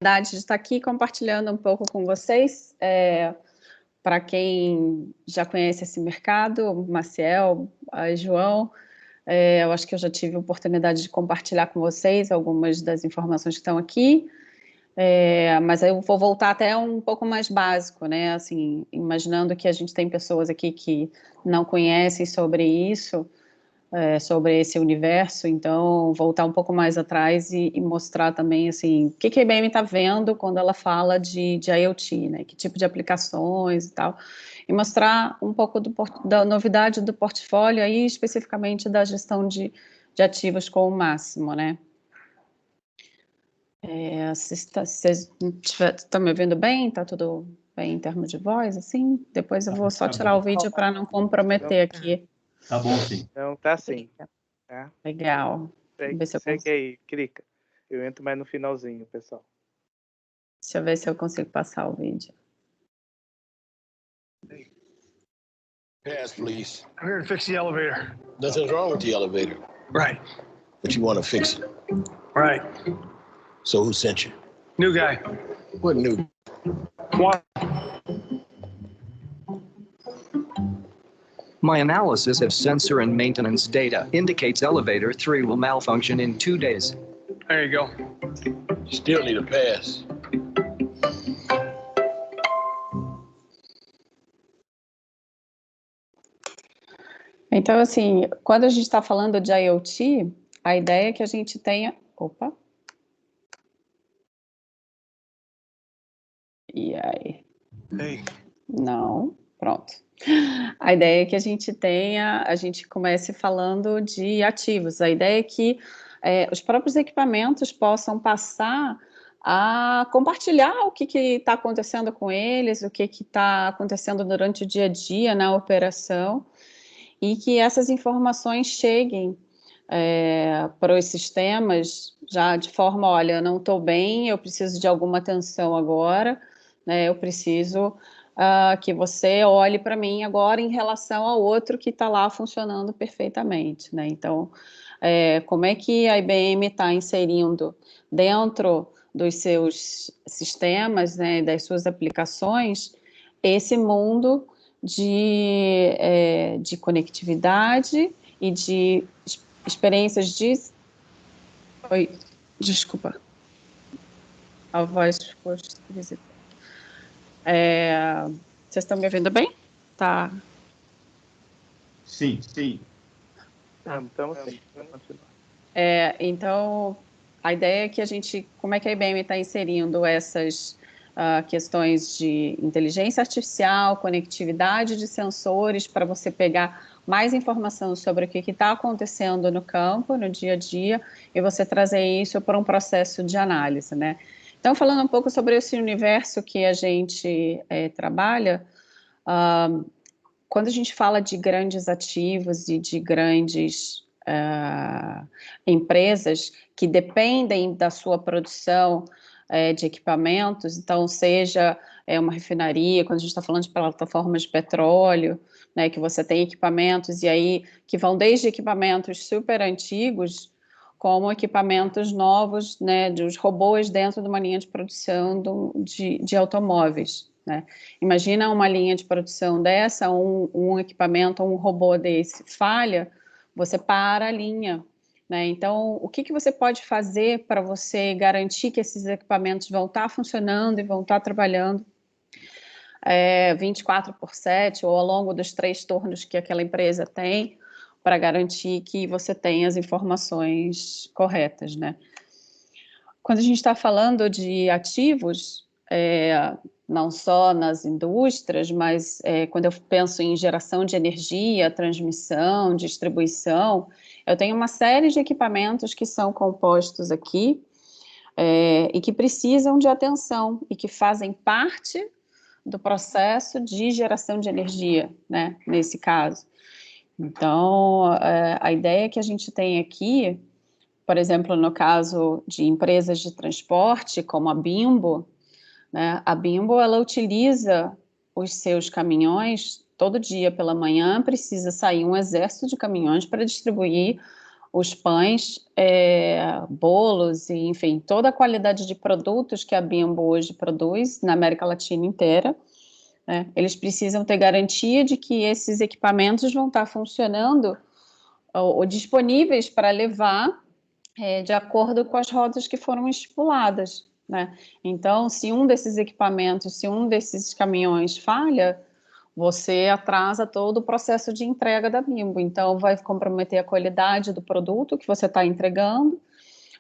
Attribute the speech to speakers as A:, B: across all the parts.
A: De estar aqui compartilhando um pouco com vocês. Para quem já conhece esse mercado, Maciel, João, eu acho que eu já tive a oportunidade de compartilhar com vocês algumas das informações que estão aqui, mas eu vou voltar até um pouco mais básico, né? Assim, imaginando que a gente tem pessoas aqui que não conhecem sobre isso, sobre esse universo, então voltar um pouco mais atrás e mostrar também assim, o que a IBM está vendo quando ela fala de IoT, né? Que tipo de aplicações e tal, e mostrar um pouco da novidade do portfólio aí, especificamente da gestão de ativos com o Máximo, né? Vocês estão me ouvindo bem? Está tudo bem em termos de voz, assim? Depois eu vou só tirar o vídeo para não comprometer aqui.
B: Tá bom, sim.
C: Não, tá sim. Tá?
A: Legal.
C: Segue aí, clica. Eu entro mais no finalzinho, pessoal.
A: Deixa eu ver se eu consigo passar o vídeo.
D: Pass, please.
E: I'm here to fix the elevator.
D: Nothing's wrong with the elevator,
E: Right.
D: but you want to fix it.
E: Right.
D: So who sent you?
E: New guy.
D: What new?
E: What?
F: My analysis of sensor and maintenance data indicates elevator 3 will malfunction in 2 days.
E: There you go.
D: You still need a pass.
A: Então, assim, quando a gente está falando de IoT, a ideia é que a gente tenha... Opa! E aí?
E: Hey.
A: Não, pronto. A ideia é que a gente comece falando de ativos. A ideia é que os próprios equipamentos possam passar a compartilhar o que está acontecendo com eles, o que está acontecendo durante o dia a dia na operação, e que essas informações cheguem para os sistemas já de forma, olha, eu não estou bem, eu preciso de alguma atenção agora, né, eu preciso que você olhe para mim agora em relação ao outro que está lá funcionando perfeitamente, né? Então, como é que a IBM está inserindo dentro dos seus sistemas, né, das suas aplicações, esse mundo de conectividade e de experiências de... Oi, desculpa. A voz ficou esquisita. Vocês estão me ouvindo bem? Tá.
B: Sim, sim.
C: Então, sim. Vamos continuar.
A: Então, a ideia é que como é que a IBM está inserindo essas questões de inteligência artificial, conectividade de sensores, para você pegar mais informação sobre o que está acontecendo no campo, no dia a dia, e você trazer isso para um processo de análise, né? Então, falando um pouco sobre esse universo que a gente trabalha, quando a gente fala de grandes ativos e de grandes empresas que dependem da sua produção de equipamentos, então seja uma refinaria, quando a gente está falando de plataformas de petróleo, né, que você tem equipamentos, e aí que vão desde equipamentos super antigos, como equipamentos novos, né, dos robôs dentro de uma linha de produção de automóveis, né? Imagina uma linha de produção dessa, um equipamento, um robô desse falha, você para a linha, né? Então, o que você pode fazer para você garantir que esses equipamentos vão estar funcionando e vão estar trabalhando 24/7 ou ao longo dos 3 turnos que aquela empresa tem, para garantir que você tenha as informações corretas, né? Quando a gente está falando de ativos, não só nas indústrias, mas quando eu penso em geração de energia, transmissão, distribuição, eu tenho uma série de equipamentos que são compostos aqui e que precisam de atenção e que fazem parte do processo de geração de energia, né, nesse caso. Então, a ideia que a gente tem aqui, por exemplo, no caso de empresas de transporte, como a Bimbo, né, a Bimbo, ela utiliza os seus caminhões todo dia pela manhã, precisa sair um exército de caminhões para distribuir os pães, bolos, e, enfim, toda a qualidade de produtos que a Bimbo hoje produz na América Latina inteira, né? Eles precisam ter garantia de que esses equipamentos vão estar funcionando ou disponíveis para levar de acordo com as rotas que foram estipuladas, né? Então, se um desses equipamentos, se um desses caminhões falha, você atrasa todo o processo de entrega da Bimbo. Então, vai comprometer a qualidade do produto que você está entregando.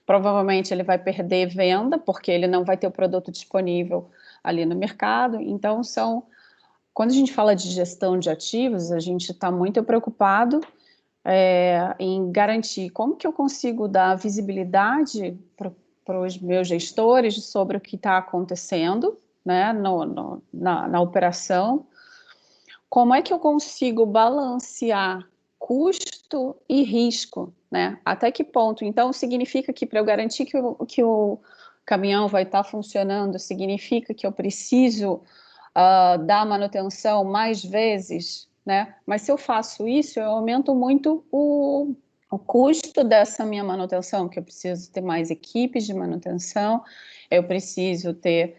A: Provavelmente ele vai perder venda, porque ele não vai ter o produto disponível ali no mercado. Então, quando a gente fala de gestão de ativos, a gente está muito preocupado em garantir como que eu consigo dar visibilidade para os meus gestores sobre o que está acontecendo, né, na operação. Como é que eu consigo balancear custo e risco, né? Até que ponto? Então, significa que para eu garantir que o caminhão vai estar funcionando, significa que eu preciso dar manutenção mais vezes, né? Mas se eu faço isso, eu aumento muito o custo dessa minha manutenção, que eu preciso ter mais equipes de manutenção, eu preciso ter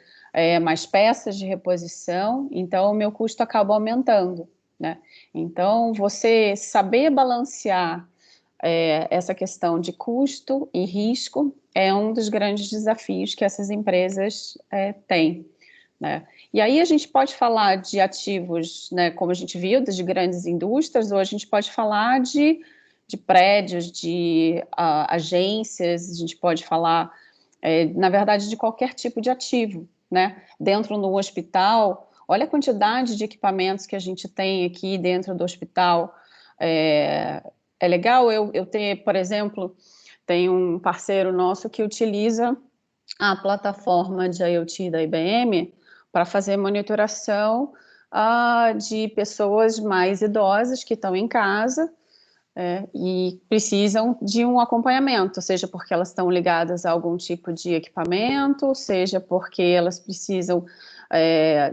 A: mais peças de reposição, então o meu custo acaba aumentando, né? Então, você saber balancear essa questão de custo e risco é um dos grandes desafios que essas empresas têm, né? E aí a gente pode falar de ativos, né, como a gente viu, de grandes indústrias, ou a gente pode falar de prédios, de agências, a gente pode falar, na verdade, de qualquer tipo de ativo, né? Dentro do hospital, olha a quantidade de equipamentos que a gente tem aqui dentro do hospital. É legal eu ter, por exemplo, tem um parceiro nosso que utiliza a plataforma de IoT da IBM para fazer monitoração de pessoas mais idosas que estão em casa e precisam de um acompanhamento, seja porque elas estão ligadas a algum tipo de equipamento, seja porque elas precisam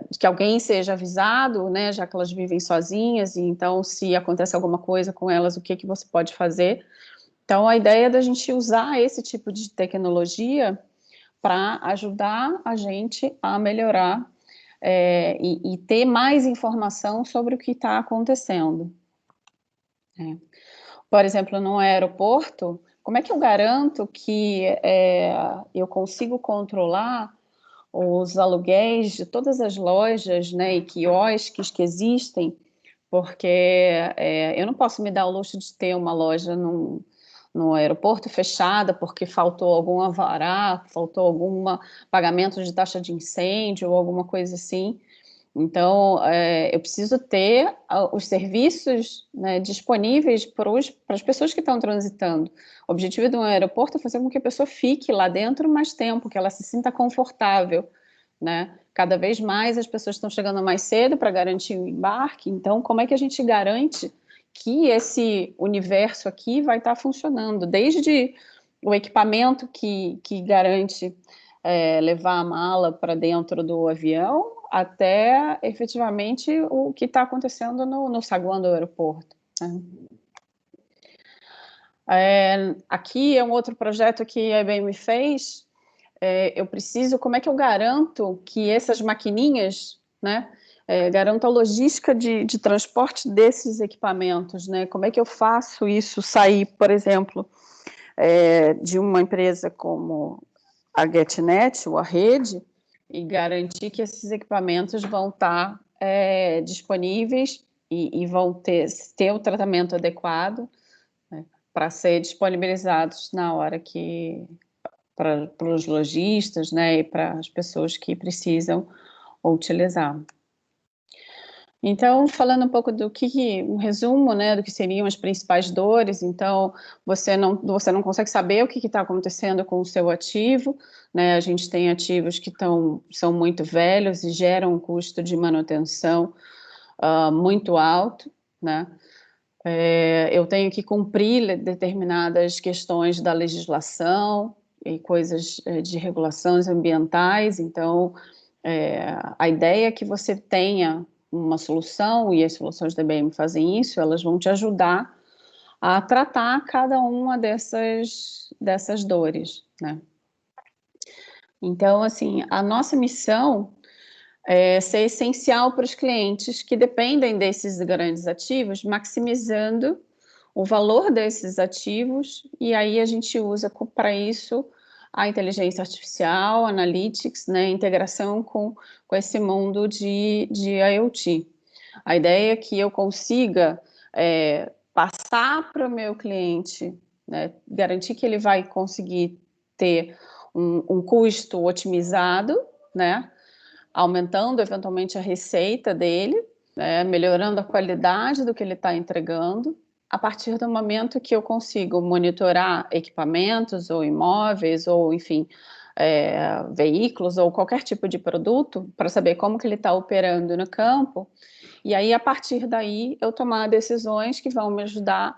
A: de que alguém seja avisado, né, já que elas vivem sozinhas, e então, se acontece alguma coisa com elas, o que você pode fazer? Então, a ideia é da gente usar esse tipo de tecnologia para ajudar a gente a melhorar e ter mais informação sobre o que está acontecendo. Por exemplo, no aeroporto, como é que eu garanto que eu consigo controlar os aluguéis de todas as lojas, né, e quiosques que existem, porque eu não posso me dar o luxo de ter uma loja no aeroporto fechada porque faltou algum alvará, faltou algum pagamento de taxa de incêndio ou alguma coisa assim. Então, eu preciso ter os serviços, né, disponíveis para as pessoas que estão transitando. O objetivo de um aeroporto é fazer com que a pessoa fique lá dentro mais tempo, que ela se sinta confortável, né? Cada vez mais as pessoas estão chegando mais cedo para garantir o embarque, então como é que a gente garante que esse universo aqui vai estar funcionando? Desde o equipamento que garante levar a mala para dentro do avião, até efetivamente o que está acontecendo no saguão do aeroporto, né? Aqui é um outro projeto que a IBM fez. Eu preciso, como é que eu garanto que essas maquininhas, né, garanto a logística de transporte desses equipamentos, né? Como é que eu faço isso sair, por exemplo, de uma empresa como a GetNet, ou a rede, e garantir que esses equipamentos vão estar disponíveis e vão ter o tratamento adequado, né, para ser disponibilizados na hora que para os lojistas, né, e para as pessoas que precisam utilizar. Então, falando um pouco um resumo, né, do que seriam as principais dores. Então, você não consegue saber o que está acontecendo com o seu ativo, né? A gente tem ativos que são muito velhos e geram um custo de manutenção muito alto, né? Eu tenho que cumprir determinadas questões da legislação e coisas de regulações ambientais. Então, a ideia é que você tenha uma solução, e as soluções da IBM fazem isso, elas vão te ajudar a tratar cada uma dessas dores, né? Então, assim, a nossa missão é ser essencial para os clientes que dependem desses grandes ativos, maximizando o valor desses ativos, e aí a gente usa para isso a inteligência artificial, analytics, né, integração com esse mundo de IoT. A ideia é que eu consiga passar para o meu cliente, né, garantir que ele vai conseguir ter um custo otimizado, né, aumentando eventualmente a receita dele, né, melhorando a qualidade do que ele está entregando, a partir do momento que eu consigo monitorar equipamentos ou imóveis ou, enfim, veículos ou qualquer tipo de produto para saber como que ele está operando no campo, e aí, a partir daí, eu tomar decisões que vão me ajudar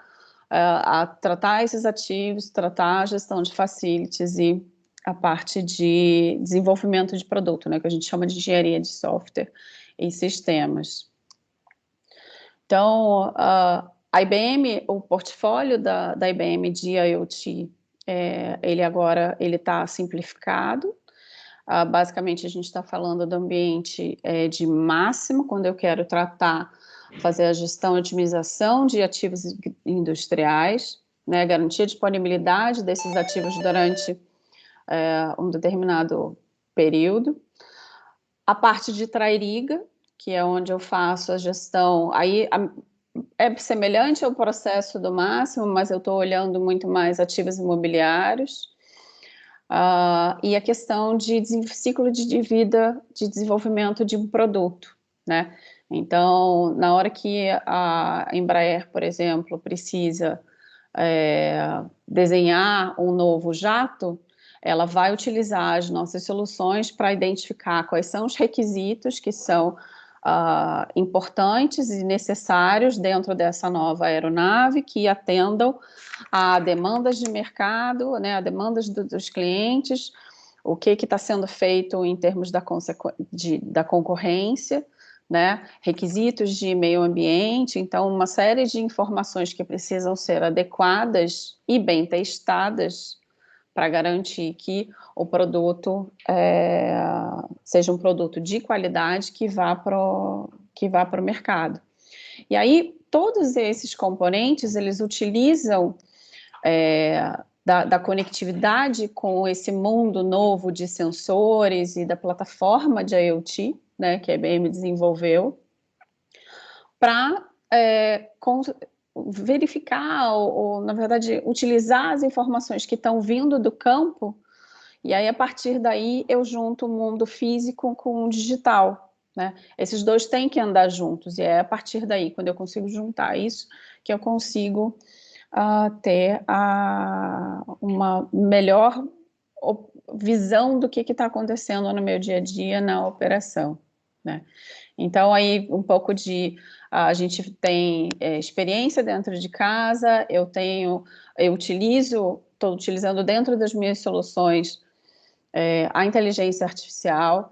A: a tratar esses ativos, tratar a gestão de facilities e a parte de desenvolvimento de produto, né, que a gente chama de engenharia de software e sistemas. Então, a IBM, o portfólio da IBM de IoT, ele agora está simplificado. Basicamente, a gente está falando do ambiente de máximo, quando eu quero fazer a gestão e otimização de ativos industriais, né, garantir a disponibilidade desses ativos durante um determinado período. A parte de trairiga, que é onde eu faço a gestão, aí é semelhante ao processo do máximo, mas eu estou olhando muito mais ativos imobiliários. E a questão de ciclo de vida de desenvolvimento de um produto, né? Então, na hora que a Embraer, por exemplo, precisa desenhar um novo jato, ela vai utilizar as nossas soluções para identificar quais são os requisitos que são importantes e necessários dentro dessa nova aeronave, que atendam a demandas de mercado, né, a demandas dos clientes, o que está sendo feito em termos da concorrência, né, requisitos de meio ambiente, então uma série de informações que precisam ser adequadas e bem testadas para garantir que o produto seja um produto de qualidade que vá para o mercado. E aí, todos esses componentes, eles utilizam da conectividade com esse mundo novo de sensores e da plataforma de IoT, né, que a IBM desenvolveu, para verificar ou, na verdade, utilizar as informações que estão vindo do campo, e aí, a partir daí, eu junto o mundo físico com o digital, né? Esses dois têm que andar juntos, e é a partir daí, quando eu consigo juntar isso, que eu consigo ter uma melhor visão do que está acontecendo no meu dia a dia na operação, né? Então, aí, um pouco a gente tem experiência dentro de casa, estou utilizando dentro das minhas soluções a inteligência artificial,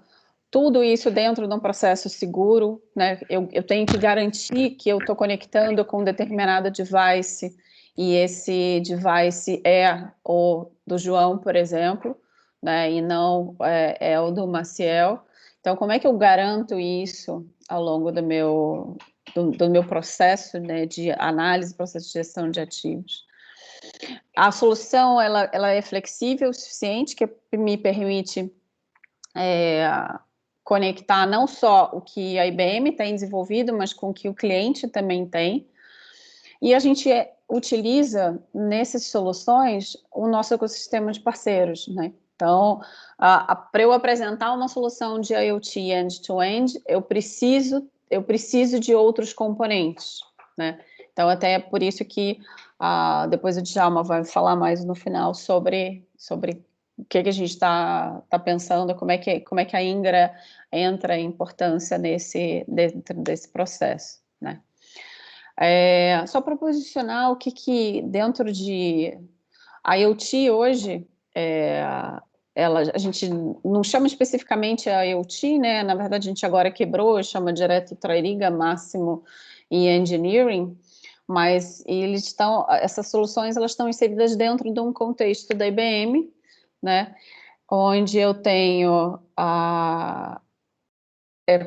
A: tudo isso dentro de um processo seguro, né? Eu tenho que garantir que eu estou conectando com um determinado device, e esse device é o do João, por exemplo, né? E não é o do Maciel. Então, como é que eu garanto isso ao longo do meu processo, né, de análise, processo de gestão de ativos? A solução, ela é flexível o suficiente, que me permite conectar não só o que a IBM tem desenvolvido, mas com o que o cliente também tem. E a gente utiliza, nessas soluções, o nosso ecossistema de parceiros, né? Então, para eu apresentar uma solução de IoT end-to-end, eu preciso de outros componentes, né? Então, até é por isso que depois o Djalma vai falar mais no final sobre o que a gente está pensando, como é que a Ingra entra em importância dentro desse processo, né? Só para posicionar o que dentro de IoT hoje, a gente não chama especificamente a IoT, né? Na verdade, a gente agora quebrou, chama direto Trairiga, Máximo e Engineering, mas essas soluções elas estão inseridas dentro de um contexto da IBM, né, onde eu tenho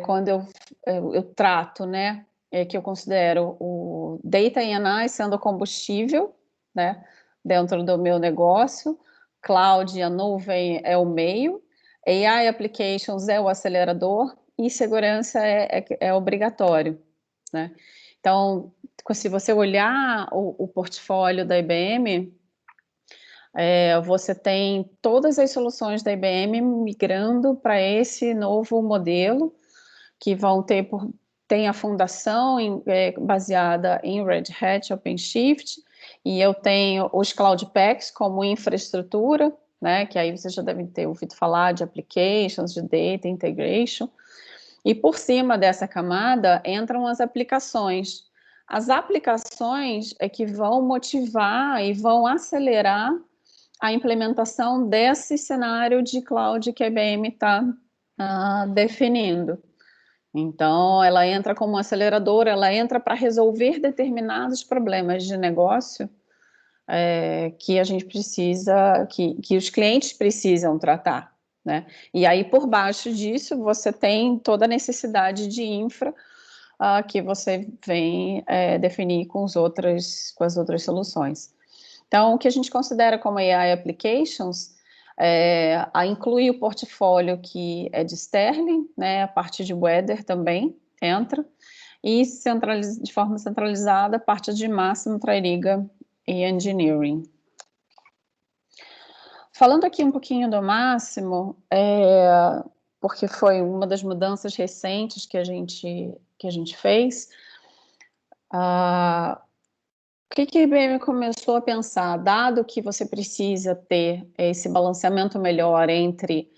A: quando eu trato, né, que eu considero o Data and AI sendo combustível, né, dentro do meu negócio, Cloud, a nuvem é o meio, AI Applications é o acelerador e segurança é obrigatório, né. Então, se você olhar o portfólio da IBM, você tem todas as soluções da IBM migrando para esse novo modelo, que vão tem a fundação baseada em Red Hat OpenShift, e eu tenho os Cloud Paks como infraestrutura, né, que aí vocês já devem ter ouvido falar de applications, de data integration, e por cima dessa camada entram as aplicações. As aplicações é que vão motivar e vão acelerar a implementação desse cenário de cloud que a IBM está definindo. Então, ela entra como aceleradora, ela entra para resolver determinados problemas de negócio que a gente precisa, que os clientes precisam tratar, né? E aí, por baixo disso, você tem toda a necessidade de infra que você vem definir com as outras soluções. Então, o que a gente considera como AI Applications inclui o portfólio que é de Sterling, né, a parte de Weather também entra, e de forma centralizada a parte de Máximo, Trairiga e Engineering. Falando aqui um pouquinho do Máximo, porque foi uma das mudanças recentes que a gente fez, o que a IBM começou a pensar? Dado que você precisa ter esse balanceamento melhor entre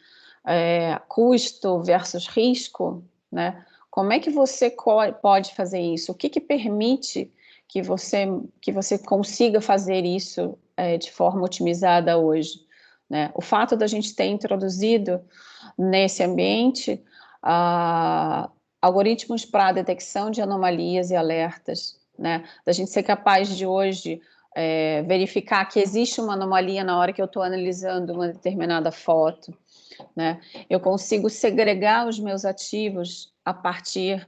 A: custo versus risco, né? Como é que você pode fazer isso? O que permite que você consiga fazer isso de forma otimizada hoje, né? O fato da gente ter introduzido nesse ambiente algoritmos para detecção de anomalias e alertas, né? Da gente ser capaz de hoje verificar que existe uma anomalia na hora que eu estou analisando uma determinada foto, né? Eu consigo segregar os meus ativos a partir,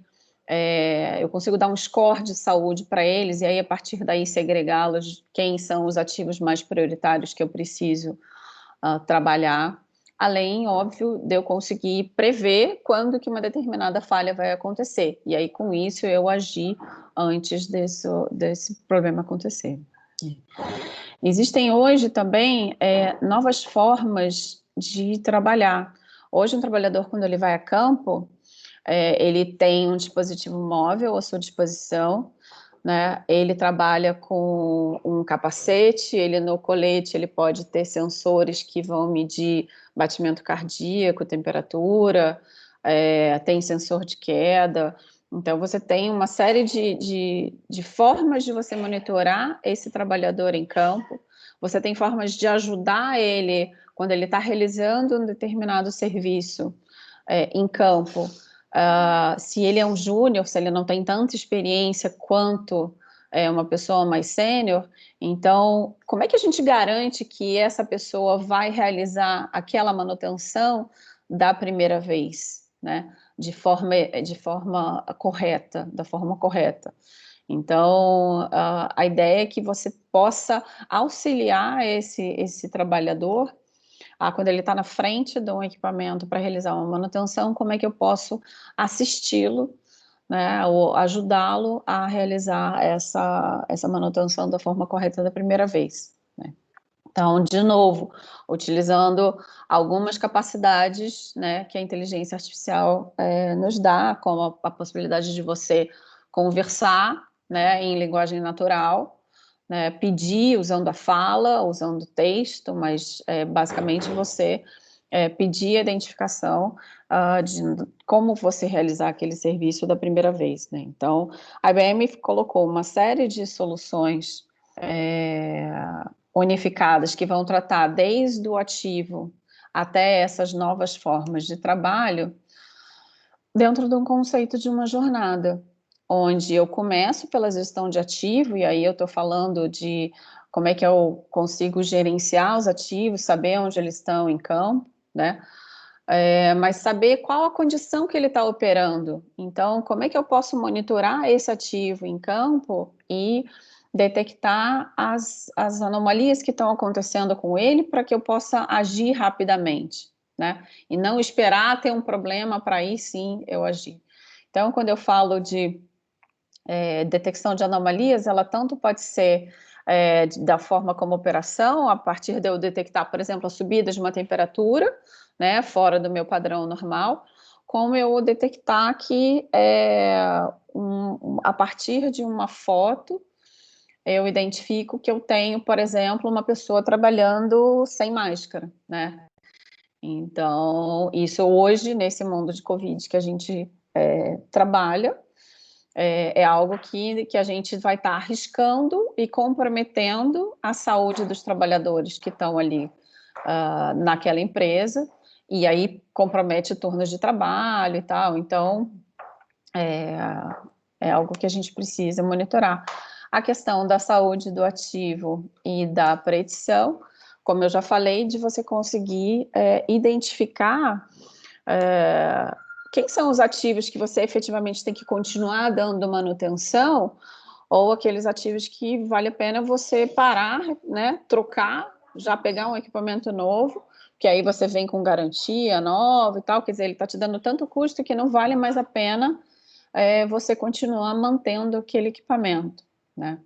A: eu consigo dar um score de saúde para eles, e aí a partir daí segregá-los, quem são os ativos mais prioritários que eu preciso trabalhar, além, óbvio, de eu conseguir prever quando que uma determinada falha vai acontecer, e aí com isso eu agir antes desse problema acontecer. Existem hoje também novas formas de trabalhar. Hoje um trabalhador, quando ele vai a campo, ele tem um dispositivo móvel à sua disposição, né? Ele trabalha com um capacete, no colete ele pode ter sensores que vão medir batimento cardíaco, temperatura, tem sensor de queda. Então, você tem uma série de formas de você monitorar esse trabalhador em campo. Você tem formas de ajudar ele quando ele está realizando um determinado serviço em campo. Se ele é um júnior, se ele não tem tanta experiência quanto uma pessoa mais sênior, então, como é que a gente garante que essa pessoa vai realizar aquela manutenção da primeira vez, né? De forma correta, da forma correta. Então, a ideia é que você possa auxiliar esse trabalhador, quando ele está na frente de um equipamento para realizar uma manutenção, como é que eu posso assisti-lo, né, ou ajudá-lo a realizar essa manutenção da forma correta da primeira vez, né? Então, de novo, utilizando algumas capacidades, né, que a inteligência artificial nos dá, como a possibilidade de você conversar, né, em linguagem natural, né, pedir usando a fala, usando o texto, mas basicamente você pedir a identificação de como você realizar aquele serviço da primeira vez, né? Então, a IBM colocou uma série de soluções unificadas que vão tratar desde o ativo até essas novas formas de trabalho dentro de um conceito de uma jornada. onde eu começo pela gestão de ativo, e aí eu estou falando de como é que eu consigo gerenciar os ativos, saber onde eles estão em campo, né? Mas saber qual a condição que ele está operando. Então, como é que eu posso monitorar esse ativo em campo e detectar as anomalias que estão acontecendo com ele para que eu possa agir rapidamente, né? E não esperar ter um problema para aí sim eu agir. Então, quando eu falo de detecção de anomalias, ela tanto pode ser da forma como operação, a partir de eu detectar, por exemplo, a subida de uma temperatura, né, fora do meu padrão normal, como eu detectar que a partir de uma foto, eu identifico que eu tenho, por exemplo, uma pessoa trabalhando sem máscara, né? Então, isso hoje, nesse mundo de Covid que a gente trabalha, é algo que a gente vai estar arriscando e comprometendo a saúde dos trabalhadores que estão ali naquela empresa, e aí compromete turnos de trabalho e tal. Então, é algo que a gente precisa monitorar. A questão da saúde do ativo e da predição, como eu já falei, de você conseguir identificar quem são os ativos que você efetivamente tem que continuar dando manutenção, ou aqueles ativos que vale a pena você parar, né, trocar, já pegar um equipamento novo, que aí você vem com garantia nova e tal, quer dizer, ele está te dando tanto custo que não vale mais a pena você continuar mantendo aquele equipamento, né?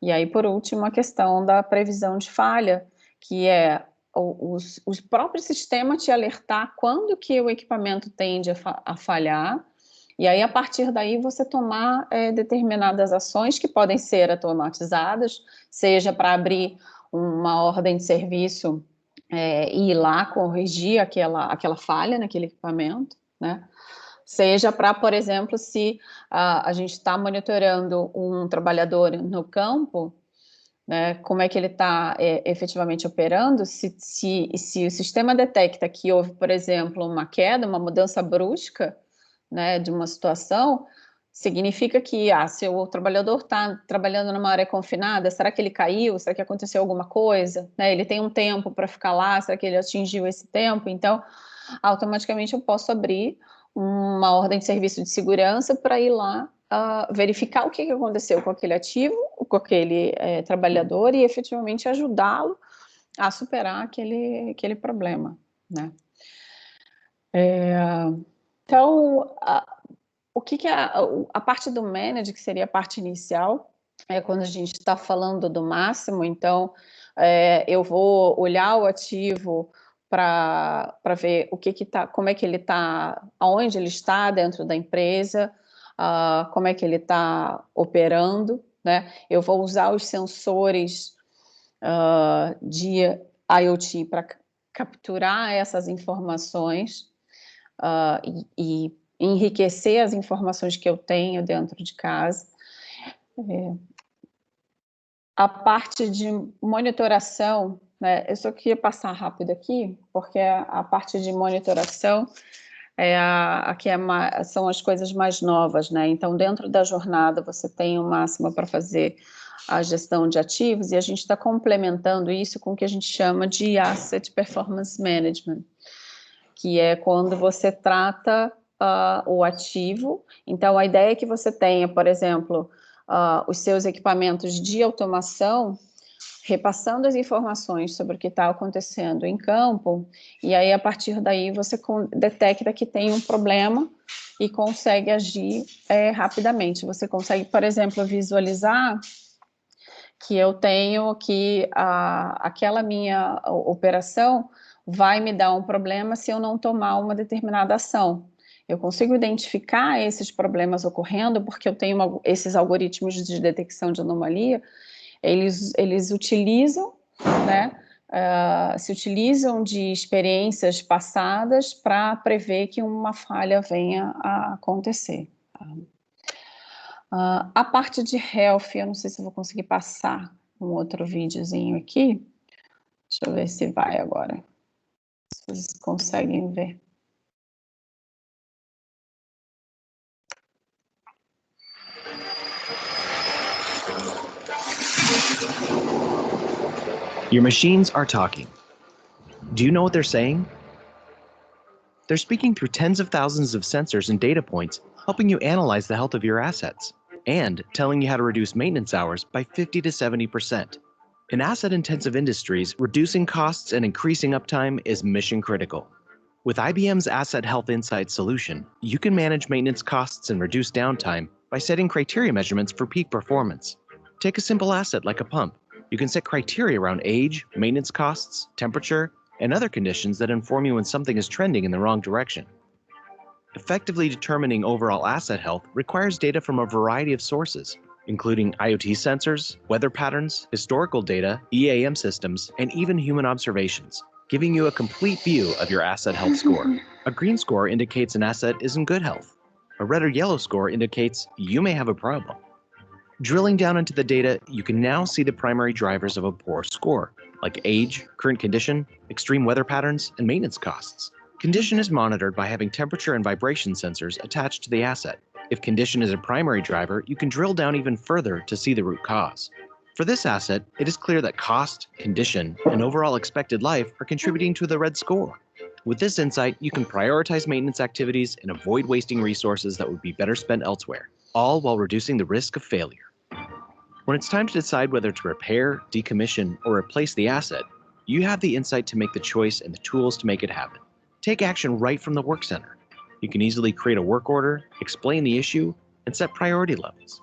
A: E aí, por último, a questão da previsão de falha, que é os próprios sistemas te alertar quando que o equipamento tende a falhar, e aí, a partir daí, você tomar determinadas ações que podem ser automatizadas, seja para abrir uma ordem de serviço e ir lá corrigir aquela falha naquele equipamento, né? Seja para, por exemplo, se a gente está monitorando um trabalhador no campo, né, como é que ele está efetivamente operando, se o sistema detecta que houve, por exemplo, uma queda, uma mudança brusca, né, de uma situação, significa que, se o trabalhador está trabalhando numa área confinada, será que ele caiu? Será que aconteceu alguma coisa? Né, ele tem um tempo para ficar lá, será que ele atingiu esse tempo? Então, automaticamente eu posso abrir uma ordem de serviço de segurança para ir lá verificar o que aconteceu com aquele ativo, com aquele trabalhador e efetivamente ajudá-lo a superar aquele problema, né? Então, o que a parte do manage, que seria a parte inicial, quando a gente está falando do máximo, então eu vou olhar o ativo para ver o que tá, como é que ele está, aonde ele está dentro da empresa, como é que ele está operando, né? Eu vou usar os sensores de IoT para capturar essas informações e enriquecer as informações que eu tenho dentro de casa. A parte de monitoração, né, eu só queria passar rápido aqui, porque a parte de monitoração são as coisas mais novas, né? Então, dentro da jornada, você tem o máximo para fazer a gestão de ativos, e a gente está complementando isso com o que a gente chama de Asset Performance Management, que é quando você trata o ativo. Então, a ideia é que você tenha, por exemplo, os seus equipamentos de automação repassando as informações sobre o que está acontecendo em campo, e aí, a partir daí, você detecta que tem um problema e consegue agir rapidamente. Você consegue, por exemplo, visualizar que eu tenho que aquela minha operação vai me dar um problema se eu não tomar uma determinada ação. Eu consigo identificar esses problemas ocorrendo porque eu tenho esses algoritmos de detecção de anomalia, eles utilizam, né, se utilizam de experiências passadas para prever que uma falha venha a acontecer. A parte de health, eu não sei se eu vou conseguir passar um outro videozinho aqui. Deixa eu ver se vai agora. Se vocês conseguem ver.
G: Your machines are talking. Do you know what they're saying? They're speaking through tens of thousands of sensors and data points, helping you analyze the health of your assets, and telling you how to reduce maintenance hours by 50 to 70%. In asset-intensive industries, reducing costs and increasing uptime is mission critical. With IBM's Asset Health Insights solution, you can manage maintenance costs and reduce downtime by setting criteria measurements for peak performance. Take a simple asset like a pump. You can set criteria around age, maintenance costs, temperature, and other conditions that inform you when something is trending in the wrong direction. Effectively determining overall asset health requires data from a variety of sources, including IoT sensors, weather patterns, historical data, EAM systems, and even human observations, giving you a complete view of your asset health score. A green score indicates an asset is in good health. A red or yellow score indicates you may have a problem. Drilling down into the data, you can now see the primary drivers of a poor score, like age, current condition, extreme weather patterns, and maintenance costs. Condition is monitored by having temperature and vibration sensors attached to the asset. If condition is a primary driver, you can drill down even further to see the root cause. For this asset, it is clear that cost, condition, and overall expected life are contributing to the red score. With this insight, you can prioritize maintenance activities and avoid wasting resources that would be better spent elsewhere, all while reducing the risk of failure. When it's time to decide whether to repair, decommission, or replace the asset, you have the insight to make the choice and the tools to make it happen. Take action right from the work center. You can easily create a work order, explain the issue, and set priority levels.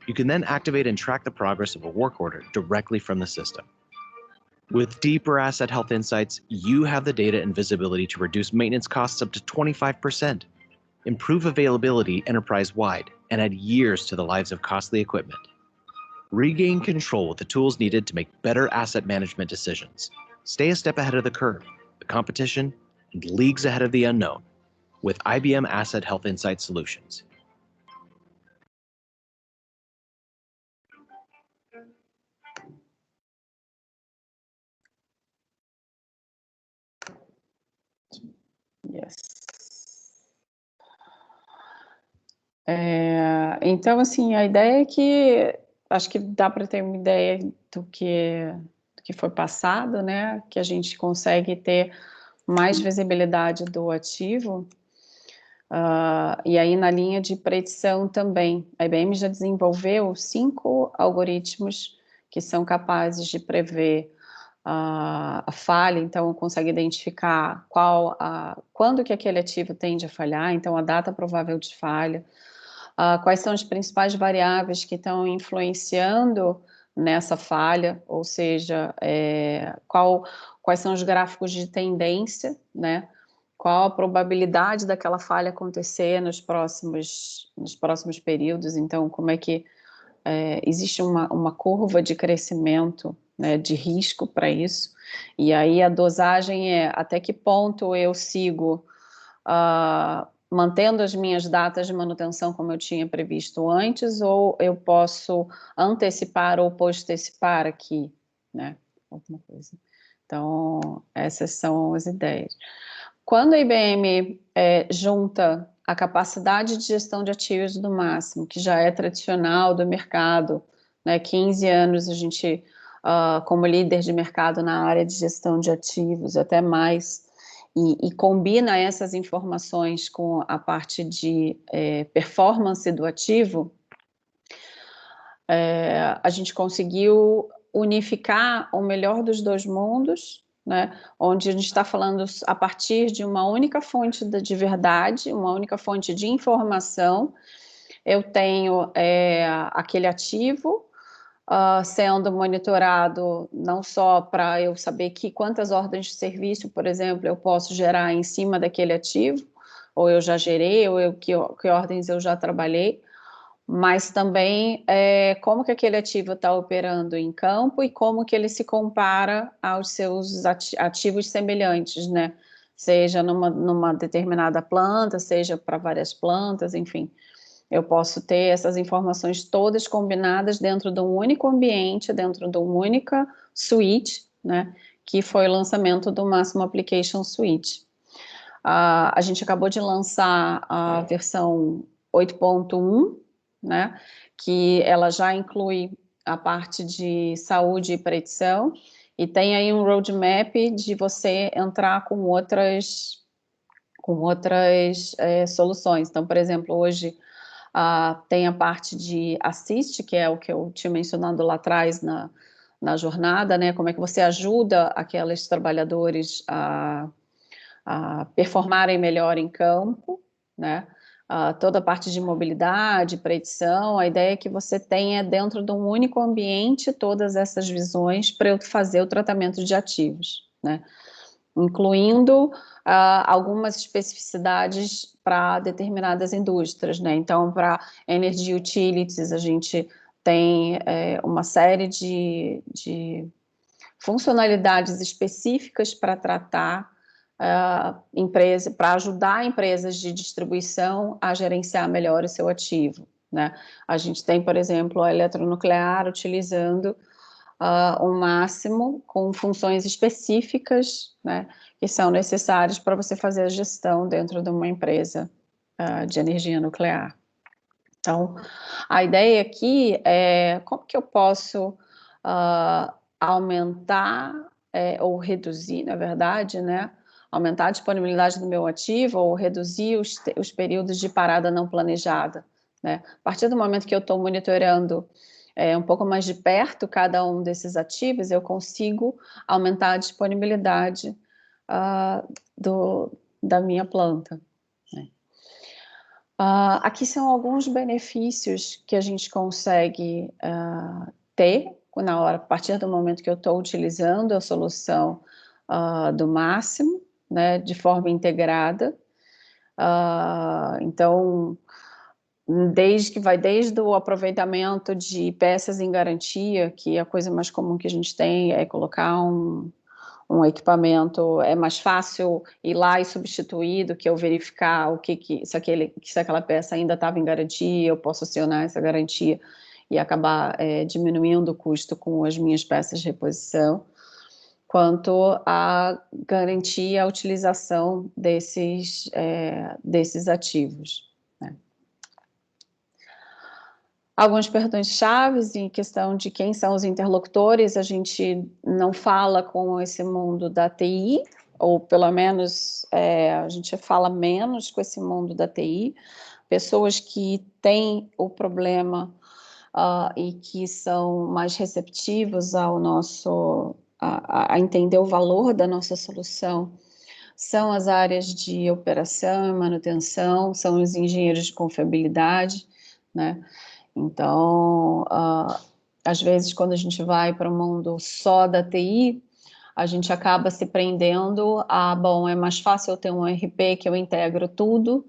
G: You can then activate and track the progress of a work order directly from the system. With deeper asset health insights, you have the data and visibility to reduce maintenance costs up to 25%, improve availability enterprise-wide, and add years to the lives of costly equipment. Regain control with the tools needed to make better asset management decisions. Stay a step ahead of the curve, the competition, and leagues ahead of the unknown with IBM Asset Health Insights solutions.
A: Yes. Então, assim, a ideia é que, acho que dá para ter uma ideia do que foi passado, né? Que a gente consegue ter mais visibilidade do ativo. E aí, na linha de predição também, a IBM já desenvolveu 5 algoritmos que são capazes de prever a falha, então consegue identificar quando que aquele ativo tende a falhar, então a data provável de falha, quais são as principais variáveis que estão influenciando nessa falha, ou seja, quais são os gráficos de tendência, né? Qual a probabilidade daquela falha acontecer nos próximos períodos, então como é que existe uma curva de crescimento, né, de risco para isso, e aí a dosagem é até que ponto eu sigo mantendo as minhas datas de manutenção como eu tinha previsto antes, ou eu posso antecipar ou postecipar aqui, né, alguma coisa. Então, essas são as ideias. Quando a IBM junta a capacidade de gestão de ativos do Máximo, que já é tradicional do mercado, né, 15 anos a gente, como líder de mercado na área de gestão de ativos, até mais, e combina essas informações com a parte de performance do ativo, a gente conseguiu unificar o melhor dos dois mundos, né, onde a gente está falando a partir de uma única fonte de verdade, uma única fonte de informação. Eu tenho aquele ativo sendo monitorado não só para eu saber quantas ordens de serviço, por exemplo, eu posso gerar em cima daquele ativo, ou eu já gerei, ou que ordens eu já trabalhei, mas também como que aquele ativo está operando em campo e como que ele se compara aos seus ativos semelhantes, né? Seja numa determinada planta, seja para várias plantas, enfim. Eu posso ter essas informações todas combinadas dentro de um único ambiente, dentro de uma única suite, né? Que foi o lançamento do Máximo Application Suite. A gente acabou de lançar a versão 8.1, né, que ela já inclui a parte de saúde e predição, E tem aí um roadmap de você entrar com outras soluções. Então, por exemplo, hoje tem a parte de assist, que é o que eu tinha mencionado lá atrás na jornada, né? Como é que você ajuda aqueles trabalhadores a performarem melhor em campo, né? Toda a parte de mobilidade, predição, a ideia é que você tenha dentro de um único ambiente todas essas visões para eu fazer o tratamento de ativos, né? Incluindo algumas especificidades para determinadas indústrias, né? Então, para energy utilities, a gente tem uma série de funcionalidades específicas para tratar para ajudar empresas de distribuição a gerenciar melhor o seu ativo, né? A gente tem, por exemplo, a eletronuclear utilizando um máximo com funções específicas, né, que são necessárias para você fazer a gestão dentro de uma empresa de energia nuclear. Então, a ideia aqui é como que eu posso aumentar ou reduzir, na verdade, né, aumentar a disponibilidade do meu ativo ou reduzir os períodos de parada não planejada, né? A partir do momento que eu estou monitorando um pouco mais de perto cada um desses ativos, eu consigo aumentar a disponibilidade da minha planta, né? Aqui são alguns benefícios que a gente consegue ter a partir do momento que eu estou utilizando a solução do máximo, né, de forma integrada. Então, desde o aproveitamento de peças em garantia, que a coisa mais comum que a gente tem é colocar um equipamento, é mais fácil ir lá e substituir do que eu verificar se aquela peça ainda estava em garantia, eu posso acionar essa garantia e acabar diminuindo o custo com as minhas peças de reposição, quanto a garantir a utilização desses ativos, né? Algumas perguntas chaves em questão de quem são os interlocutores, a gente não fala com esse mundo da TI, ou pelo menos a gente fala menos com esse mundo da TI, pessoas que têm o problema e que são mais receptivos ao a entender o valor da nossa solução, são as áreas de operação e manutenção, são os engenheiros de confiabilidade, né? Então, às vezes, quando a gente vai para o mundo só da TI, a gente acaba se prendendo bom, é mais fácil eu ter um ERP que eu integro tudo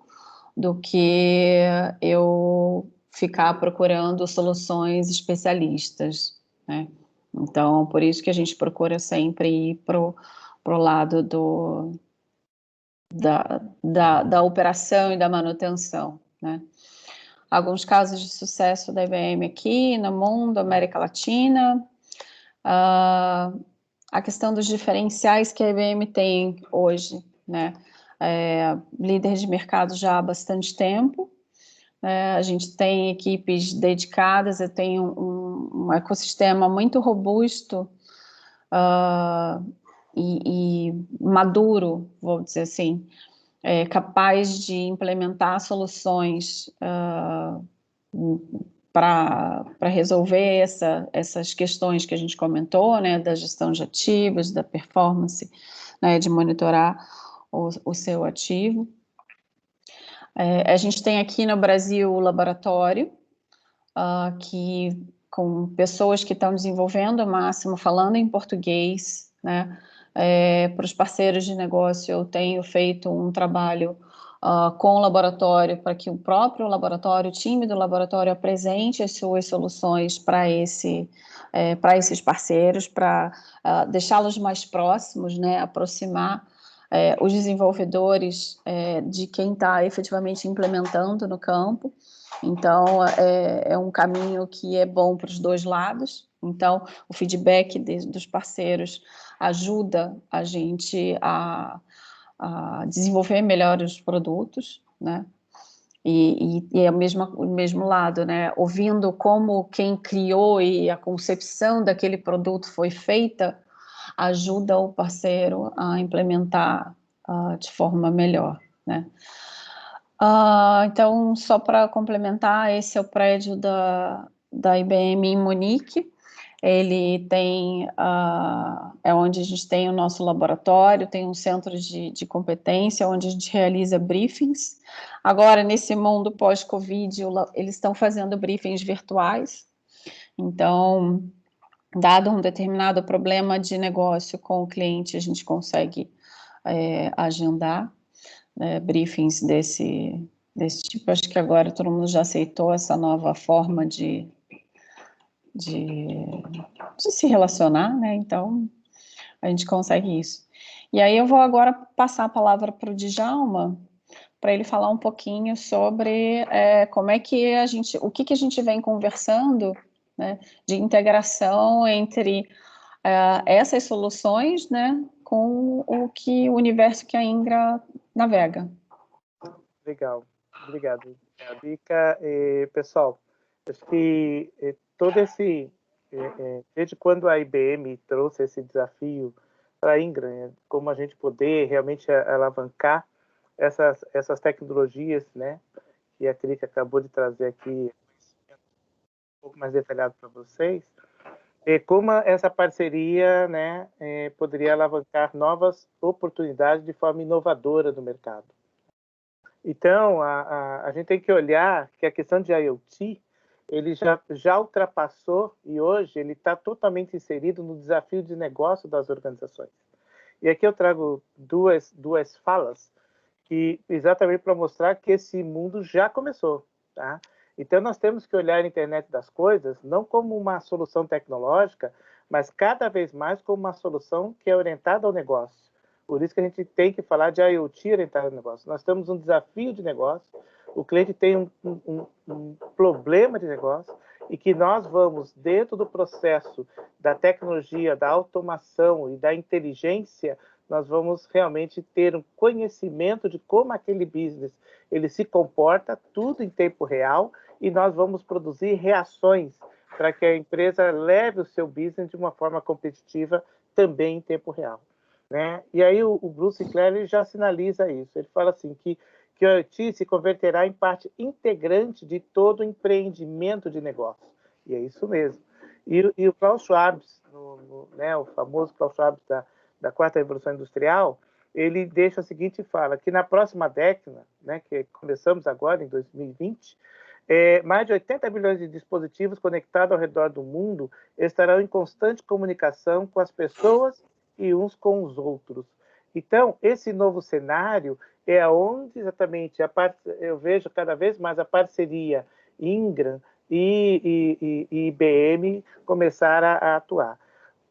A: do que eu ficar procurando soluções especialistas, né? Então, por isso que a gente procura sempre ir pro lado da operação e da manutenção, né? Alguns casos de sucesso da IBM aqui no mundo, América Latina, a questão dos diferenciais que a IBM tem hoje, né? Líder de mercado já há bastante tempo, a gente tem equipes dedicadas, eu tenho um ecossistema muito robusto e maduro, vou dizer assim, capaz de implementar soluções para resolver essas questões que a gente comentou, né, da gestão de ativos, da performance, né, de monitorar o seu ativo. A gente tem aqui no Brasil o laboratório, com pessoas que estão desenvolvendo o máximo, falando em português, né? Para os parceiros de negócio, eu tenho feito um trabalho com o laboratório, para que o próprio laboratório, o time do laboratório, apresente as suas soluções para esses parceiros, para deixá-los mais próximos, né? Aproximar os desenvolvedores de quem está efetivamente implementando no campo. Então, é um caminho que é bom para os dois lados. Então, o feedback dos parceiros ajuda a gente a desenvolver melhor os produtos, né? E é o mesmo lado, né? Ouvindo como quem criou e a concepção daquele produto foi feita, ajuda o parceiro a implementar de forma melhor, né? Então, só para complementar, esse é o prédio da IBM em Munique. Ele tem, é onde a gente tem o nosso laboratório, tem um centro de competência, onde a gente realiza briefings. Agora, nesse mundo pós-Covid, eles estão fazendo briefings virtuais. Então, dado um determinado problema de negócio com o cliente, a gente consegue agendar briefings desse tipo. Acho que agora todo mundo já aceitou essa nova forma de se relacionar, né? Então, a gente consegue isso. E aí eu vou agora passar a palavra para o Djalma, para ele falar um pouquinho sobre como é que o que a gente vem conversando, né, de integração entre essas soluções, né, com o universo que a Ingra navega.
C: Legal, obrigado, Drica. Pessoal, acho que todo esse, desde quando a IBM trouxe esse desafio para a Ingram, como a gente poder realmente alavancar essas tecnologias, né, que a Drica acabou de trazer aqui um pouco mais detalhado para vocês, como essa parceria, né, poderia alavancar novas oportunidades de forma inovadora no mercado. Então, a gente tem que olhar que a questão de IoT, ele já ultrapassou e hoje ele está totalmente inserido no desafio de negócio das organizações. E aqui eu trago duas falas, que exatamente para mostrar que esse mundo já começou, tá? Então, nós temos que olhar a internet das coisas não como uma solução tecnológica, mas cada vez mais como uma solução que é orientada ao negócio. Por isso que a gente tem que falar de IoT orientada ao negócio. Nós temos um desafio de negócio, o cliente tem um problema de negócio e que nós vamos, dentro do processo da tecnologia, da automação e da inteligência, nós vamos realmente ter um conhecimento de como aquele business ele se comporta, tudo em tempo real, e nós vamos produzir reações para que a empresa leve o seu business de uma forma competitiva também em tempo real, né? E aí o Bruce Sinclair ele já sinaliza isso. Ele fala assim que o IoT se converterá em parte integrante de todo empreendimento de negócio. E é isso mesmo. E o Klaus Schwab, né, o famoso Klaus Schwab da quarta revolução industrial, ele deixa a seguinte fala, que na próxima década, né, que começamos agora em 2020, mais de 80 bilhões de dispositivos conectados ao redor do mundo estarão em constante comunicação com as pessoas e uns com os outros. Então, esse novo cenário é onde exatamente eu vejo cada vez mais a parceria Ingram e IBM começar a atuar.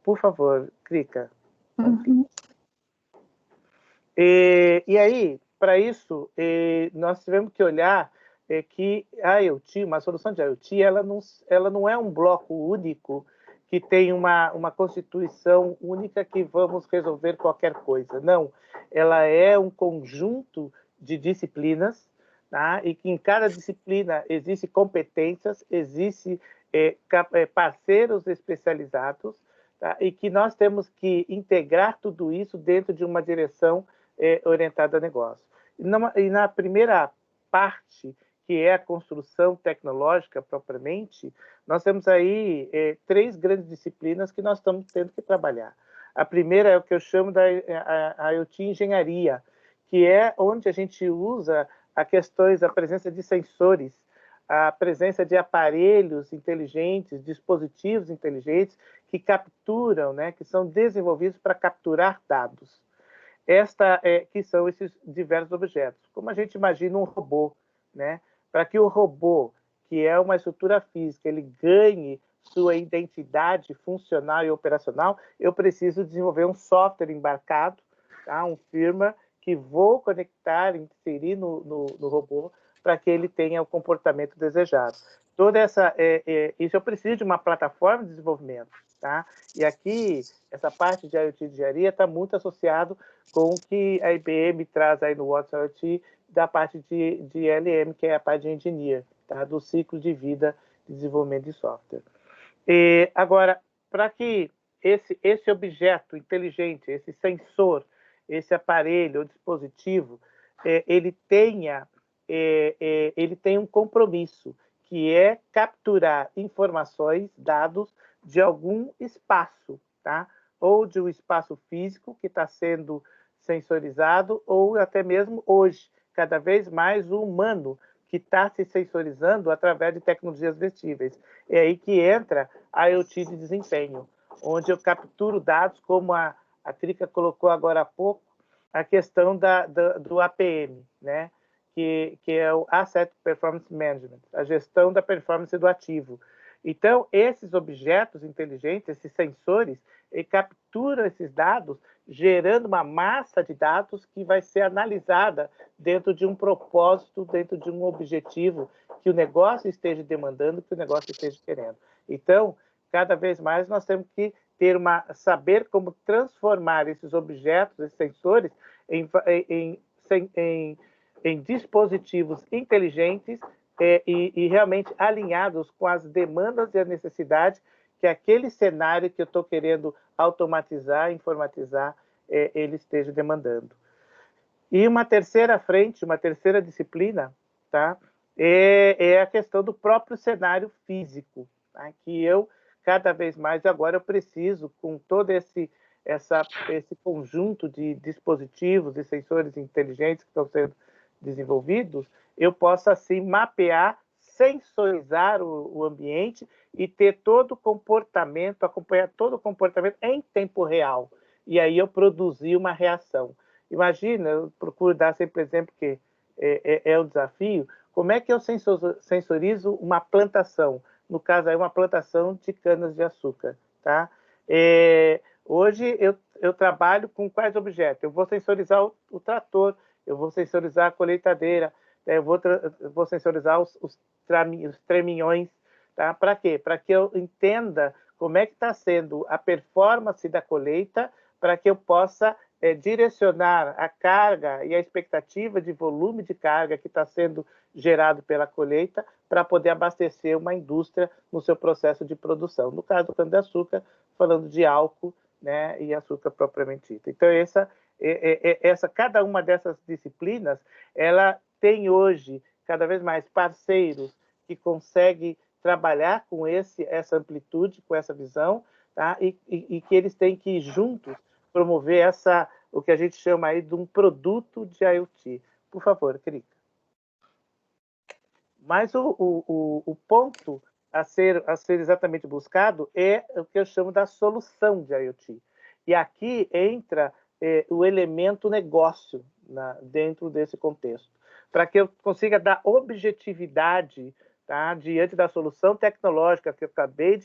C: Por favor, Krika.
A: Uhum.
C: E aí, para isso, nós tivemos que olhar que a IoT, uma solução de IoT, ela não é um bloco único que tem uma constituição única que vamos resolver qualquer coisa. Não, ela é um conjunto de disciplinas, tá? E que em cada disciplina existem competências, existem parceiros especializados, tá? E que nós temos que integrar tudo isso dentro de uma direção orientada a negócio. E na primeira parte, que é a construção tecnológica propriamente, nós temos aí 3 grandes disciplinas que nós estamos tendo que trabalhar. A primeira é o que eu chamo da IoT engenharia, que é onde a gente usa a presença de sensores, a presença de aparelhos inteligentes, dispositivos inteligentes que capturam, né, que são desenvolvidos para capturar dados. Que são esses diversos objetos. Como a gente imagina um robô, né? Para que o robô, que é uma estrutura física, ele ganhe sua identidade funcional e operacional, eu preciso desenvolver um software embarcado, tá? Um firmware que vou conectar, inserir no robô, para que ele tenha o comportamento desejado. Isso eu preciso de uma plataforma de desenvolvimento, tá? E aqui, essa parte de IoT de engenharia está muito associado com o que a IBM traz aí no Watson IoT, da parte de LM, que é a parte de engineer, tá? Do ciclo de vida de desenvolvimento de software. Agora, para que esse objeto inteligente, esse sensor, esse aparelho ou dispositivo, ele tenha um compromisso, que é capturar informações, dados de algum espaço, tá? Ou de um espaço físico que está sendo sensorizado, ou até mesmo hoje, cada vez mais o humano que está se sensorizando através de tecnologias vestíveis. É aí que entra a IoT de desempenho, onde eu capturo dados, como a Trica colocou agora há pouco, a questão do APM, né? que é o Asset Performance Management, a gestão da performance do ativo. Então, esses objetos inteligentes, esses sensores, capturam esses dados, gerando uma massa de dados que vai ser analisada dentro de um propósito, dentro de um objetivo que o negócio esteja demandando, que o negócio esteja querendo. Então, cada vez mais nós temos que saber como transformar esses objetos, esses sensores, em dispositivos inteligentes e realmente alinhados com as demandas e a necessidade que aquele cenário que eu estou querendo automatizar, informatizar, ele esteja demandando. E uma terceira frente, uma terceira disciplina, tá? É a questão do próprio cenário físico, tá? Que cada vez mais, agora eu preciso, com todo esse conjunto de dispositivos e sensores inteligentes que estão sendo desenvolvidos, eu posso, assim, mapear, sensorizar o ambiente e ter todo o comportamento, acompanhar todo o comportamento em tempo real. E aí eu produzir uma reação. Imagina, eu procuro dar sempre exemplo que é um desafio, como é que eu sensorizo uma plantação? No caso aí, uma plantação de canas-de-açúcar, tá? Hoje eu trabalho com quais objetos? Eu vou sensorizar o trator, eu vou sensorizar a colheitadeira, eu vou sensorizar os treminhões, tá? Para quê? Para que eu entenda como é que está sendo a performance da colheita, para que eu possa direcionar a carga e a expectativa de volume de carga que está sendo gerado pela colheita para poder abastecer uma indústria no seu processo de produção. No caso do cana-de-açúcar, falando de álcool, né, e açúcar propriamente dito. Então, cada uma dessas disciplinas, ela tem hoje cada vez mais parceiros que conseguem trabalhar com essa amplitude, com essa visão, tá? E que eles têm que, juntos, promover o que a gente chama aí de um produto de IoT. Por favor, Krika. Mas o ponto a ser exatamente buscado é o que eu chamo da solução de IoT. E aqui entra o elemento negócio dentro desse contexto, para que eu consiga dar objetividade, tá, diante da solução tecnológica que eu acabei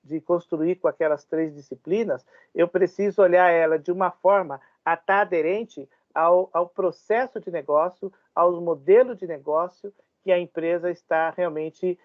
C: de construir com aquelas 3 disciplinas. Eu preciso olhar ela de uma forma a estar aderente ao processo de negócio, aos modelos de negócio que a empresa está realmente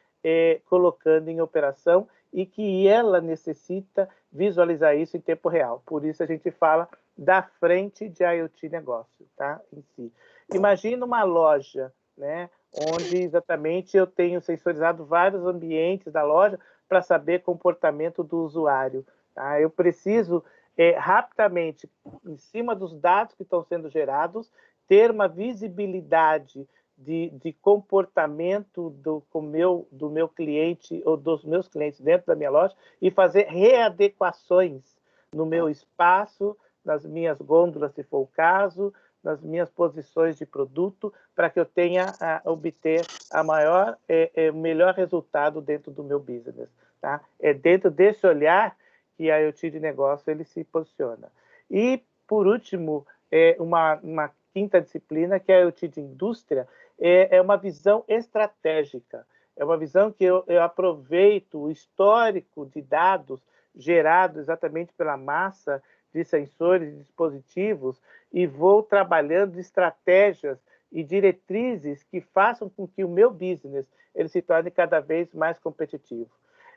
C: colocando em operação e que ela necessita visualizar isso em tempo real. Por isso a gente fala da frente de IoT negócio, tá? Em si. Imagina uma loja, né, onde exatamente eu tenho sensorizado vários ambientes da loja para saber comportamento do usuário. Tá? Eu preciso rapidamente, em cima dos dados que estão sendo gerados, ter uma visibilidade de comportamento do meu cliente ou dos meus clientes dentro da minha loja e fazer readequações no meu espaço, nas minhas gôndolas, se for o caso, nas minhas posições de produto, para que eu tenha obter o melhor resultado dentro do meu business. Tá? É dentro desse olhar que a IoT de negócio ele se posiciona. E, por último, uma quinta disciplina, que é a IoT de indústria, é uma visão estratégica. É uma visão que eu aproveito o histórico de dados gerado exatamente pela massa de sensores e dispositivos e vou trabalhando estratégias e diretrizes que façam com que o meu business ele se torne cada vez mais competitivo.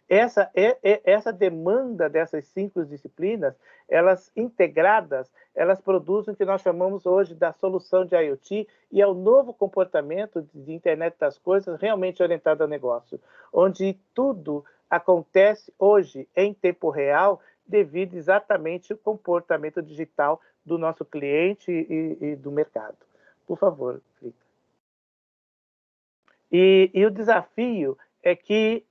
C: Essa demanda dessas 5 disciplinas, elas integradas, elas produzem o que nós chamamos hoje da solução de IoT e é o novo comportamento de internet das coisas realmente orientado ao negócio, onde tudo acontece hoje em tempo real devido exatamente ao comportamento digital do nosso cliente e do mercado. Por favor, clica. E o desafio é que,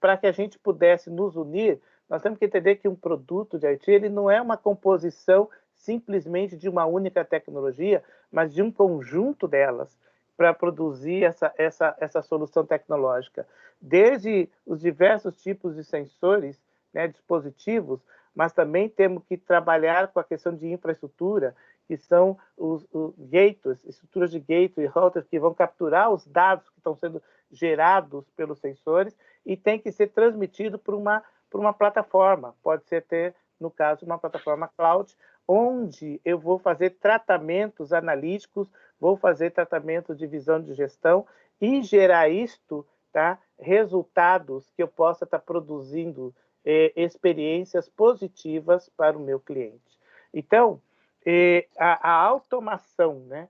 C: para que a gente pudesse nos unir, nós temos que entender que um produto de IT ele não é uma composição simplesmente de uma única tecnologia, mas de um conjunto delas para produzir essa solução tecnológica. Desde os diversos tipos de sensores, né, dispositivos, mas também temos que trabalhar com a questão de infraestrutura, que são os gateways, estruturas de gateway, routers, que vão capturar os dados que estão sendo gerados pelos sensores e tem que ser transmitido por uma plataforma. Pode ser, no caso, uma plataforma cloud, onde eu vou fazer tratamentos analíticos, vou fazer tratamentos de visão de gestão e gerar isto, tá, resultados que eu possa estar produzindo experiências positivas para o meu cliente. Então, a automação, né,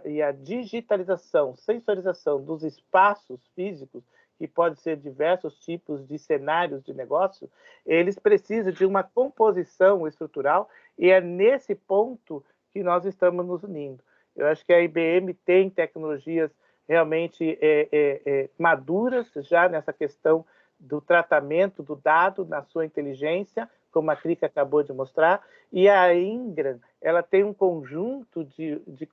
C: e a digitalização, sensorização dos espaços físicos, que pode ser diversos tipos de cenários de negócio, eles precisam de uma composição estrutural e é nesse ponto que nós estamos nos unindo. Eu acho que a IBM tem tecnologias realmente maduras já nessa questão do tratamento do dado na sua inteligência, como a Krika acabou de mostrar, e a Ingram, ela tem um conjunto que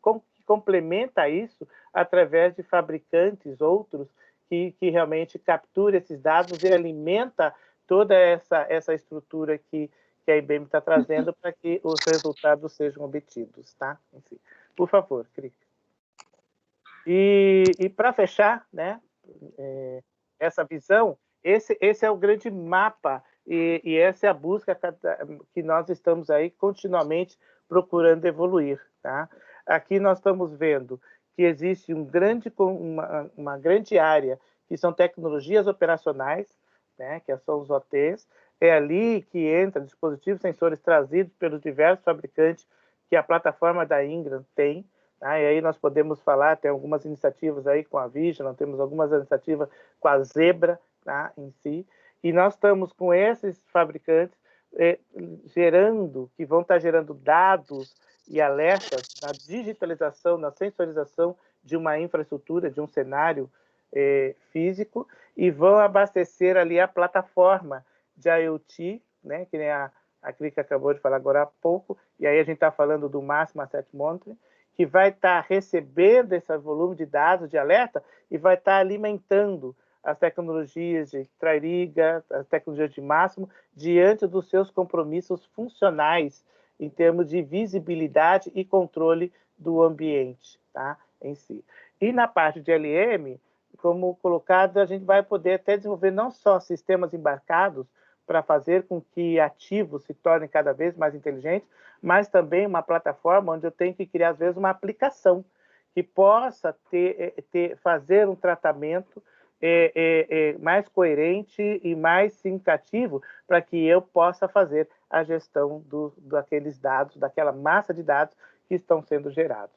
C: complementa isso através de fabricantes outros que realmente captura esses dados e alimenta toda essa estrutura que a IBM está trazendo para que os resultados sejam obtidos, tá? Enfim, por favor, Krika. E para fechar, né, essa visão, esse é o grande mapa e essa é a busca que nós estamos aí continuamente procurando evoluir, tá? Aqui nós estamos vendo que existe uma grande área que são tecnologias operacionais, né, que são os OTs. É ali que entra dispositivos sensores trazidos pelos diversos fabricantes que a plataforma da Ingram tem. Tá? E aí nós podemos falar, tem algumas iniciativas aí com a Vision, temos algumas iniciativas com a Zebra, tá, em si. E nós estamos com esses fabricantes que vão estar gerando dados e alertas na digitalização, na sensorização de uma infraestrutura, de um cenário físico, e vão abastecer ali a plataforma de IoT, né, que nem a Krika acabou de falar agora há pouco, e aí a gente está falando do Máximo Asset Monitoring, que vai estar recebendo esse volume de dados de alerta e vai estar alimentando as tecnologias de Trairiga, as tecnologias de Máximo, diante dos seus compromissos funcionais em termos de visibilidade e controle do ambiente, tá, em si. E na parte de LM, como colocado, a gente vai poder até desenvolver não só sistemas embarcados para fazer com que ativos se tornem cada vez mais inteligentes, mas também uma plataforma onde eu tenho que criar, às vezes, uma aplicação que possa fazer um tratamento mais coerente e mais significativo para que eu possa fazer a gestão daqueles dados, daquela massa de dados que estão sendo gerados.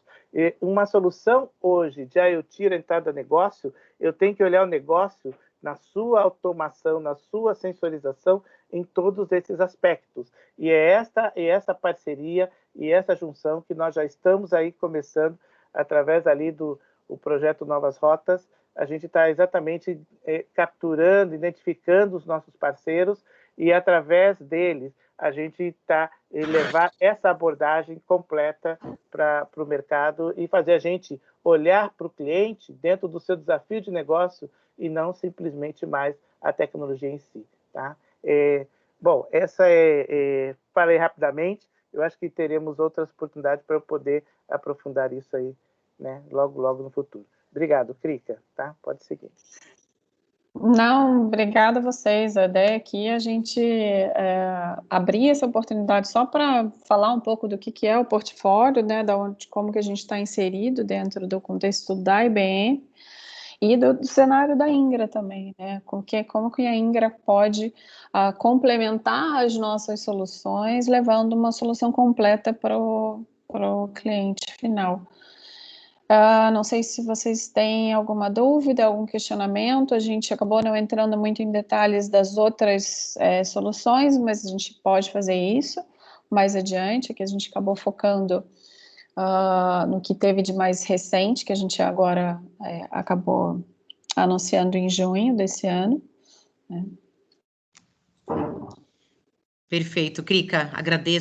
C: Uma solução hoje de IoT orientada a negócio, eu tenho que olhar o negócio na sua automação, na sua sensorização, em todos esses aspectos. E é essa parceria e essa junção que nós já estamos aí começando, através ali do projeto Novas Rotas, a gente está exatamente capturando, identificando os nossos parceiros e, através deles, a gente está levar essa abordagem completa para o mercado e fazer a gente olhar para o cliente dentro do seu desafio de negócio e não simplesmente mais a tecnologia em si, tá? Bom, essa falei rapidamente, eu acho que teremos outras oportunidades para eu poder aprofundar isso aí, né, logo no futuro. Obrigado, Krika, tá? Pode seguir.
A: Não, obrigada a vocês. A ideia aqui é a gente abrir essa oportunidade só para falar um pouco do que é o portfólio, né, como que a gente está inserido dentro do contexto da IBM e do cenário da Ingra também, né, como que a Ingra pode complementar as nossas soluções, levando uma solução completa para o cliente final. Não sei se vocês têm alguma dúvida, algum questionamento. A gente acabou não entrando muito em detalhes das outras soluções, mas a gente pode fazer isso mais adiante, que a gente acabou focando no que teve de mais recente, que a gente agora acabou anunciando em junho desse ano.
H: Perfeito, Krika, agradeço